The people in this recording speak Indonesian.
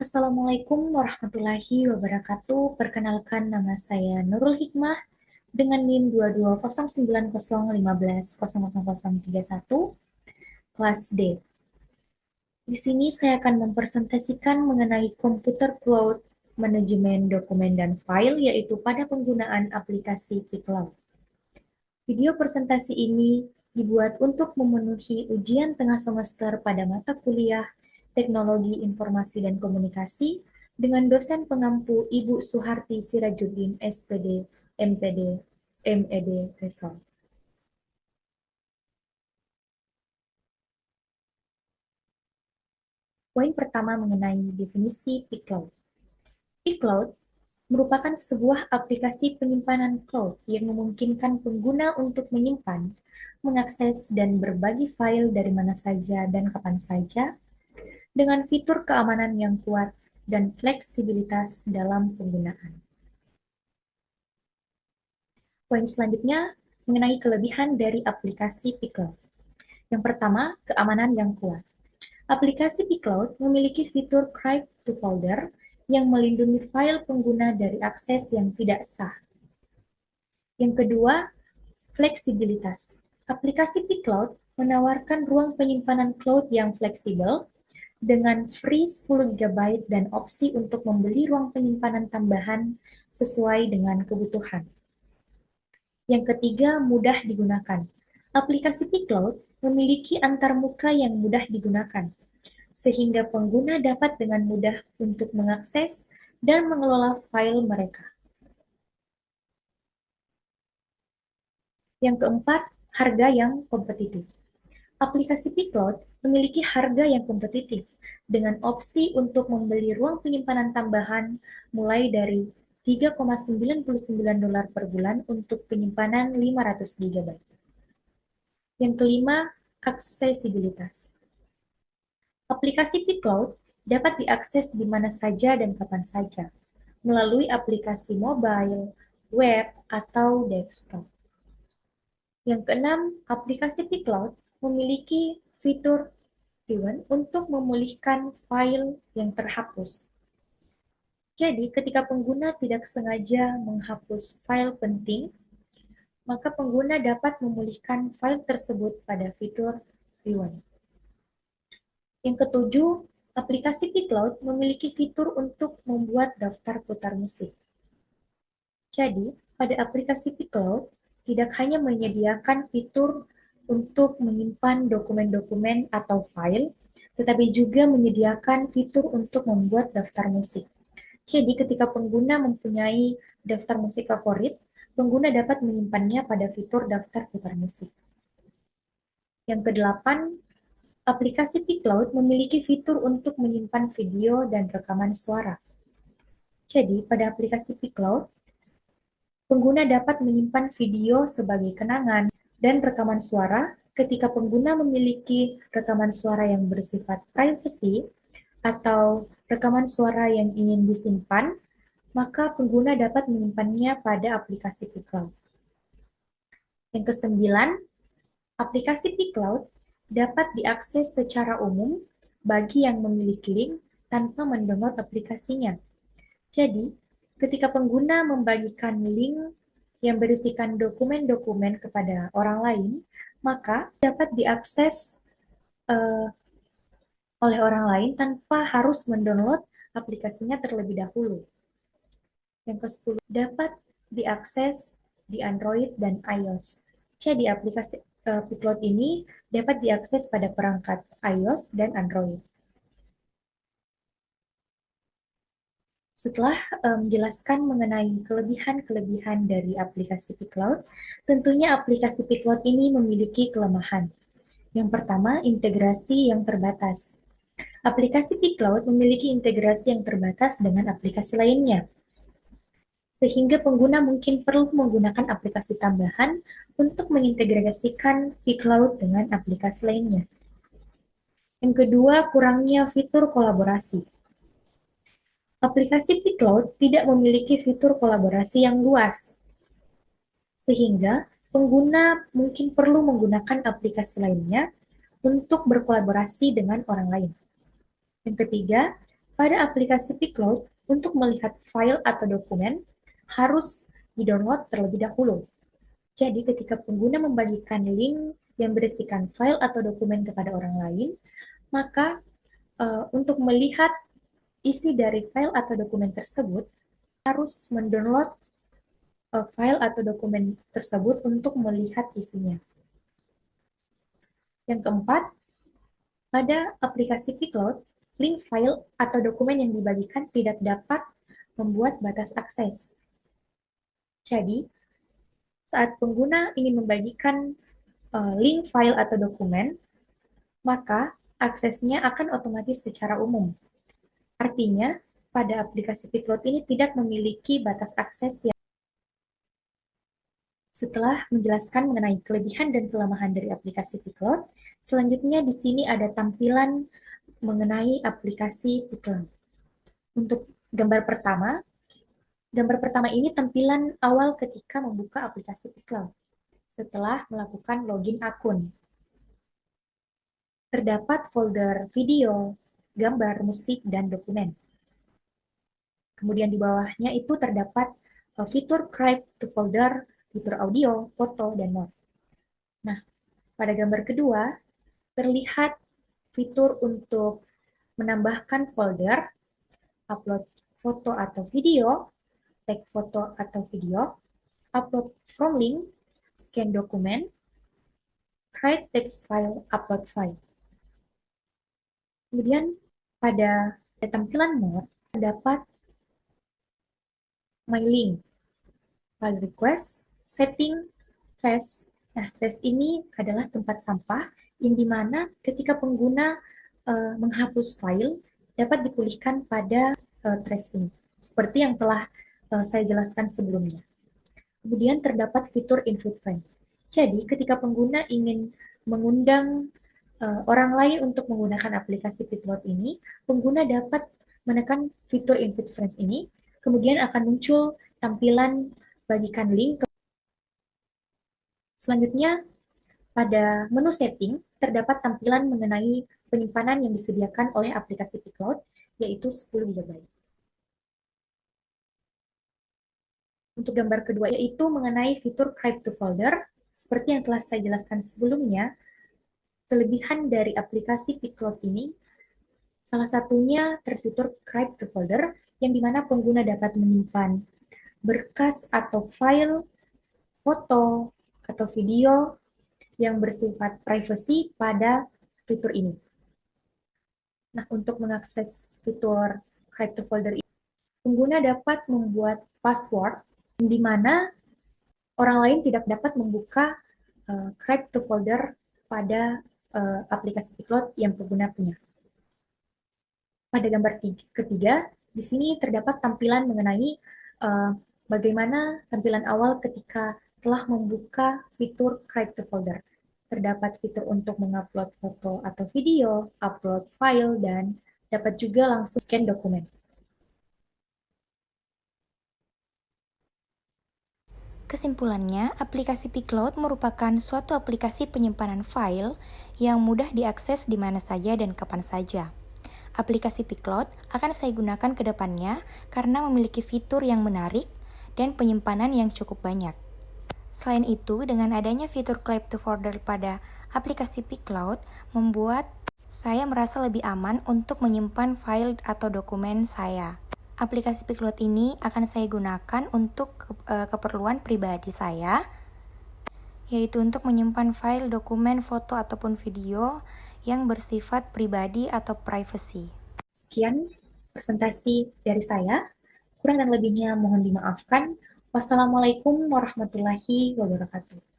Assalamualaikum warahmatullahi wabarakatuh. Perkenalkan, nama saya Nurul Hikmah dengan NIM 220901500031 kelas D. Di sini saya akan mempresentasikan mengenai komputer cloud, manajemen dokumen dan file, yaitu pada penggunaan aplikasi pCloud. Video presentasi ini dibuat untuk memenuhi ujian tengah semester pada mata kuliah Teknologi Informasi dan Komunikasi dengan dosen pengampu Ibu Suharti Sirajuddin, SPD, MPD, MED, Resol. Poin pertama mengenai definisi pCloud. pCloud merupakan sebuah aplikasi penyimpanan cloud yang memungkinkan pengguna untuk menyimpan, mengakses, dan berbagi file dari mana saja dan kapan saja dengan fitur keamanan yang kuat dan fleksibilitas dalam penggunaan. Poin selanjutnya mengenai kelebihan dari aplikasi pCloud. Yang pertama, keamanan yang kuat. Aplikasi pCloud memiliki fitur Crypt to Folder yang melindungi file pengguna dari akses yang tidak sah. Yang kedua, fleksibilitas. Aplikasi pCloud menawarkan ruang penyimpanan cloud yang fleksibel dengan free 10 GB dan opsi untuk membeli ruang penyimpanan tambahan sesuai dengan kebutuhan. Yang ketiga, mudah digunakan. Aplikasi pCloud memiliki antarmuka yang mudah digunakan, sehingga pengguna dapat dengan mudah untuk mengakses dan mengelola file mereka. Yang keempat, harga yang kompetitif. Aplikasi pCloud memiliki harga yang kompetitif dengan opsi untuk membeli ruang penyimpanan tambahan mulai dari $3,99 per bulan untuk penyimpanan 500 GB. Yang kelima, aksesibilitas. Aplikasi pCloud dapat diakses di mana saja dan kapan saja, melalui aplikasi mobile, web, atau desktop. Yang keenam, aplikasi pCloud memiliki fitur Rewind untuk memulihkan file yang terhapus. Jadi, ketika pengguna tidak sengaja menghapus file penting, maka pengguna dapat memulihkan file tersebut pada fitur Rewind. Yang ketujuh, aplikasi pCloud memiliki fitur untuk membuat daftar putar musik. Jadi, pada aplikasi pCloud tidak hanya menyediakan fitur untuk menyimpan dokumen-dokumen atau file, tetapi juga menyediakan fitur untuk membuat daftar musik. Jadi, ketika pengguna mempunyai daftar musik favorit, pengguna dapat menyimpannya pada fitur daftar putar musik. Yang kedelapan, aplikasi pCloud memiliki fitur untuk menyimpan video dan rekaman suara. Jadi, pada aplikasi pCloud, pengguna dapat menyimpan video sebagai kenangan dan rekaman suara. Ketika pengguna memiliki rekaman suara yang bersifat privasi atau rekaman suara yang ingin disimpan, maka pengguna dapat menyimpannya pada aplikasi pCloud. Yang kesembilan, aplikasi pCloud dapat diakses secara umum bagi yang memiliki link tanpa mendownload aplikasinya. Jadi, ketika pengguna membagikan link yang berisikan dokumen-dokumen kepada orang lain, maka dapat diakses oleh orang lain tanpa harus mendownload aplikasinya terlebih dahulu. Yang ke-10, dapat diakses di Android dan iOS. Jadi aplikasi pCloud ini dapat diakses pada perangkat iOS dan Android. Setelah menjelaskan mengenai kelebihan-kelebihan dari aplikasi pCloud, tentunya aplikasi pCloud ini memiliki kelemahan. Yang pertama, integrasi yang terbatas. Aplikasi pCloud memiliki integrasi yang terbatas dengan aplikasi lainnya, sehingga pengguna mungkin perlu menggunakan aplikasi tambahan untuk mengintegrasikan pCloud dengan aplikasi lainnya. Yang kedua, kurangnya fitur kolaborasi. Aplikasi pCloud tidak memiliki fitur kolaborasi yang luas, sehingga pengguna mungkin perlu menggunakan aplikasi lainnya untuk berkolaborasi dengan orang lain. Yang ketiga, Pada aplikasi pCloud, untuk melihat file atau dokumen, harus di-download terlebih dahulu. Jadi, ketika pengguna membagikan link yang berisikan file atau dokumen kepada orang lain, maka untuk melihat isi dari file atau dokumen tersebut, harus mendownload file atau dokumen tersebut untuk melihat isinya. Yang keempat, pada aplikasi pCloud, link file atau dokumen yang dibagikan tidak dapat membuat batas akses. Jadi, saat pengguna ingin membagikan link file atau dokumen, maka aksesnya akan otomatis secara umum. Artinya, pada aplikasi pCloud ini tidak memiliki batas akses yang. Setelah menjelaskan mengenai kelebihan dan kelemahan dari aplikasi pCloud, selanjutnya di sini ada tampilan mengenai aplikasi pCloud. Untuk gambar pertama ini tampilan awal ketika membuka aplikasi pCloud setelah melakukan login akun. Terdapat folder video, gambar, musik, dan dokumen. Kemudian di bawahnya itu terdapat fitur Crypt to Folder, fitur audio, foto, dan more. Nah, pada gambar kedua, terlihat fitur untuk menambahkan folder, upload foto atau video, tag foto atau video, upload from link, scan dokumen, create text file, upload file. Kemudian pada tampilan more terdapat my link, file request, setting, trash. Nah, trash ini adalah tempat sampah yang dimana ketika pengguna menghapus file dapat dipulihkan pada trash ini, seperti yang telah saya jelaskan sebelumnya. Kemudian terdapat fitur invite friends. Jadi, ketika pengguna ingin mengundang orang lain untuk menggunakan aplikasi pCloud ini, pengguna dapat menekan fitur invite friends ini, kemudian akan muncul tampilan bagikan link. Selanjutnya, pada menu setting, terdapat tampilan mengenai penyimpanan yang disediakan oleh aplikasi pCloud, yaitu 10 GB. Untuk gambar kedua, yaitu mengenai fitur Crypt to Folder. Seperti yang telah saya jelaskan sebelumnya, kelebihan dari aplikasi pCloud ini, salah satunya terfitur Crypt to Folder, yang dimana pengguna dapat menyimpan berkas atau file, foto, atau video yang bersifat privacy pada fitur ini. Nah, untuk mengakses fitur Crypt to Folder ini, pengguna dapat membuat password di mana orang lain tidak dapat membuka Crypt to Folder pada aplikasi pCloud yang pengguna punya. Pada gambar ketiga, di sini terdapat tampilan mengenai bagaimana tampilan awal ketika telah membuka fitur Crypt to Folder. Terdapat fitur untuk mengupload foto atau video, upload file, dan dapat juga langsung scan dokumen. Kesimpulannya, aplikasi pCloud merupakan suatu aplikasi penyimpanan file yang mudah diakses di mana saja dan kapan saja. Aplikasi pCloud akan saya gunakan ke depannya karena memiliki fitur yang menarik dan penyimpanan yang cukup banyak. Selain itu, dengan adanya fitur Crypt to Folder pada aplikasi pCloud membuat saya merasa lebih aman untuk menyimpan file atau dokumen saya. Aplikasi pCloud ini akan saya gunakan untuk keperluan pribadi saya, yaitu untuk menyimpan file, dokumen, foto, ataupun video yang bersifat pribadi atau privacy. Sekian presentasi dari saya. Kurang dan lebihnya mohon dimaafkan. Wassalamualaikum warahmatullahi wabarakatuh.